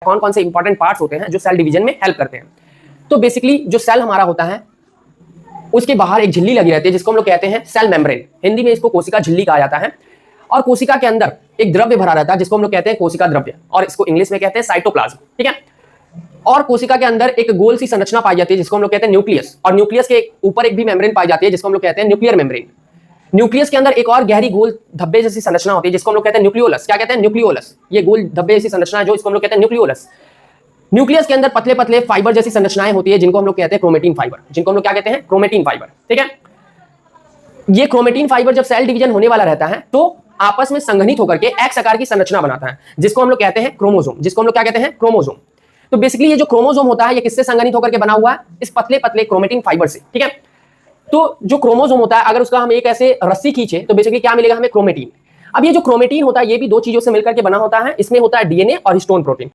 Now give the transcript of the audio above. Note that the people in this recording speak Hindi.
कौन कौन से इंपॉर्टेंट पार्ट्स होते हैं जो सेल डिवीजन में हेल्प करते हैं। तो बेसिकली जो सेल हमारा होता है उसके बाहर एक झिल्ली लगी रहती है जिसको हम लोग कहते हैं सेल मेम्ब्रेन, हिंदी में इसको कोशिका झिल्ली कहा जाता है। और कोशिका के अंदर एक द्रव्य भरा रहता है जिसको हम लोग कहते हैं कोशिका द्रव्य, और इसको इंग्लिश में कहते हैं साइटोप्लाज्म, ठीक है। और कोशिका के अंदर एक गोल सी संरचना पाई जाती है जिसको हम लोग कहते हैं न्यूक्लियस, और न्यूक्लियस के ऊपर एक भी मेम्ब्रेन पाई जाती है जिसको हम लोग कहते हैं न्यूक्लियर मेम्ब्रेन। न्यूक्लियस के अंदर एक और गहरी गोल धब्बे जैसी संरचना होती है जिसको हम लोग कहते हैं न्यूक्लियोलस। क्या कहते हैं? न्यूक्लियोलस। ये गोल धब्बे जैसी संरचना है जो इसको हम लोग कहते हैं न्यूक्लियोलस। न्यूक्लियस के अंदर पतले पतले फाइबर जैसी संरचनाएं होती है जिनको हम लोग कहते हैं क्रोमेटिन फाइबर, जिनको हम लोग क्या कहते हैं? क्रोमेटिन फाइबर, ठीक है। ये क्रोमेटिन फाइबर जब सेल डिवीजन होने वाला रहता है तो आपस में संघनित होकर के एक्स आकार की संरचना बनाता है जिसको हम लोग कहते हैं क्रोमोसोम, जिसको हम लोग क्या कहते हैं? क्रोमोसोम। तो बेसिकली ये जो क्रोमोसोम होता है ये किससे संघनित होकर के बना हुआ है? इस पतले पतले क्रोमेटिन फाइबर से, ठीक है। तो जो क्रोमोसोम होता है अगर उसका हम एक ऐसे रस्सी खींचे तो बेसिकली क्या मिलेगा हमें? क्रोमेटिन। अब ये जो क्रोमेटिन होता है ये भी दो चीजों से मिलकर के बना होता है, इसमें होता है डीएनए और हिस्टोन प्रोटीन।